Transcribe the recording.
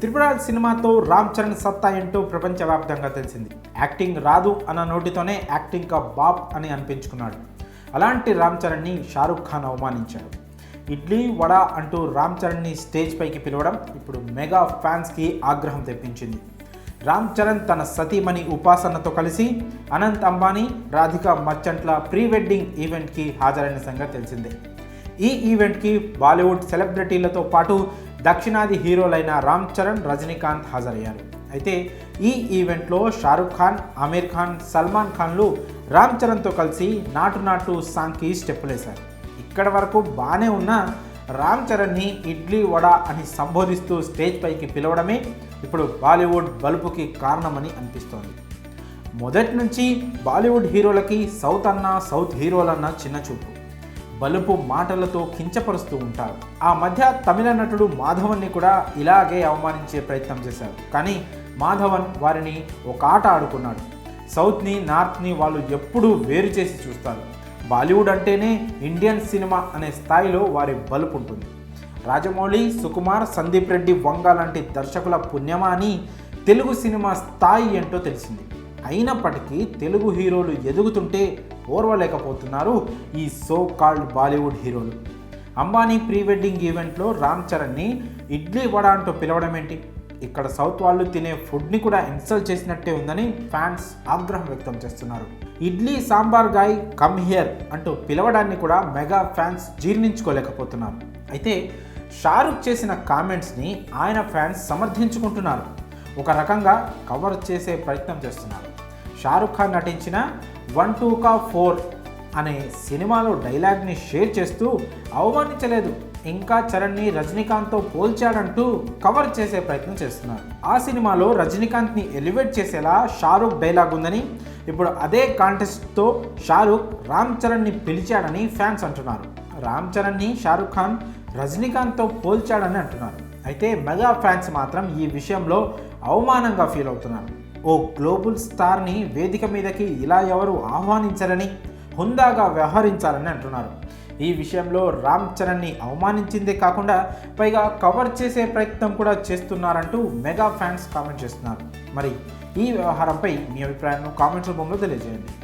త్రిపురాల్ సినిమాతో రామ్ చరణ్ సత్తా ఏంటో ప్రపంచవ్యాప్తంగా తెలిసింది. యాక్టింగ్ రాదు అన్న నోటితోనే యాక్టింగ్ కా బాప్ అని అనిపించుకున్నాడు. అలాంటి రామ్ చరణ్ని షారుఖ్ ఖాన్ అవమానించాడు. ఇడ్లీ వడ అంటూ రామ్ చరణ్ని స్టేజ్ పైకి పిలవడం ఇప్పుడు మెగా ఫ్యాన్స్కి ఆగ్రహం తెప్పించింది. రామ్ చరణ్ తన సతీమణి ఉపాసనతో కలిసి అనంత్ అంబానీ, రాధికా మర్చెంట్ల ప్రీ వెడ్డింగ్ ఈవెంట్కి హాజరైన సంగతి తెలిసిందే. ఈ ఈవెంట్కి బాలీవుడ్ సెలబ్రిటీలతో పాటు దక్షిణాది హీరోలైన రామ్ చరణ్, రజనీకాంత్ హాజరయ్యారు. అయితే ఈ ఈవెంట్లో షారుఖ్ ఖాన్, ఆమీర్ ఖాన్, సల్మాన్ ఖాన్లు రామ్ చరణ్తో కలిసి నాటు నాటు సాంగ్కి స్టెప్పులేశారు. ఇక్కడ వరకు బాగానే ఉన్న రామ్ చరణ్ని ఇడ్లీ వడ అని సంబోధిస్తూ స్టేజ్ పైకి పిలవడమే ఇప్పుడు బాలీవుడ్ బలుపుకి కారణమని అనిపిస్తోంది. మొదటి నుంచి బాలీవుడ్ హీరోలకి సౌత్ హీరోలన్న చిన్న చూపు, బలుపు మాటలతో కించపరుస్తూ ఉంటారు. ఆ మధ్య తమిళ నటుడు మాధవన్ని కూడా ఇలాగే అవమానించే ప్రయత్నం చేశారు. కానీ మాధవన్ వారిని ఒక ఆట ఆడుకున్నాడు. సౌత్ని, నార్త్ని వాళ్ళు ఎప్పుడూ వేరు చేసి చూస్తారు. బాలీవుడ్ అంటేనే ఇండియన్ సినిమా అనే స్థాయిలో వారి బలుపు ఉంటుంది. రాజమౌళి, సుకుమార్, సందీప్ రెడ్డి, వంగ లాంటి దర్శకుల పుణ్యమా అని తెలుగు సినిమా స్థాయి ఏంటో తెలిసింది. అయినప్పటికీ తెలుగు హీరోలు ఎదుగుతుంటే ఓర్వలేకపోతున్నారు ఈ సో కాల్డ్ బాలీవుడ్ హీరోలు. అంబానీ ప్రీ వెడ్డింగ్ ఈవెంట్లో రామ్ చరణ్ని ఇడ్లీ వడ అంటూ పిలవడం ఏంటి? ఇక్కడ సౌత్ వాళ్ళు తినే ఫుడ్ని కూడా ఇన్సల్ట్ చేసినట్టే ఉందని ఫ్యాన్స్ ఆగ్రహం వ్యక్తం చేస్తున్నారు. Idli sambar guy come here అంటూ పిలవడాన్ని కూడా మెగా ఫ్యాన్స్ జీర్ణించుకోలేకపోతున్నారు. అయితే షారుఖ్ చేసిన కామెంట్స్ని ఆయన ఫ్యాన్స్ సమర్థించుకుంటున్నారు. ఒక రకంగా కవర్ చేసే ప్రయత్నం చేస్తున్నారు. షారుఖ్ ఖాన్ నటించిన 1 2 का 4 అనే సినిమాలో డైలాగ్ని షేర్ చేస్తూ అవమానించలేదు, ఇంకా చరణ్ని రజనీకాంత్తో పోల్చాడంటూ కవర్ చేసే ప్రయత్నం చేస్తున్నారు. ఆ సినిమాలో రజనీకాంత్ని ఎలివేట్ చేసేలా షారుఖ్ డైలాగ్ ఉందని, ఇప్పుడు అదే కాంటెస్ట్తో షారుఖ్ రామ్ చరణ్ని పిలిచాడని ఫ్యాన్స్ అంటున్నారు. రామ్ చరణ్ని షారుఖ్ ఖాన్ రజనీకాంత్తో పోల్చాడని అంటున్నారు. అయితే మెగా ఫ్యాన్స్ మాత్రం ఈ విషయంలో అవమానంగా ఫీల్ అవుతున్నారు. ఓ గ్లోబల్ స్టార్ని వేదిక మీదకి ఇలా ఎవరు ఆహ్వానించారని, హుందాగా వ్యవహరించాలని అంటున్నారు. ఈ విషయంలో రామ్ చరణ్ని అవమానించిందే కాకుండా పైగా కవర్ చేసే ప్రయత్నం కూడా చేస్తున్నారంటూ మెగా ఫ్యాన్స్ కామెంట్ చేస్తున్నారు. మరి ఈ వ్యవహారంపై మీ అభిప్రాయాలను కామెంట్స్ రూపంలో తెలియజేయండి.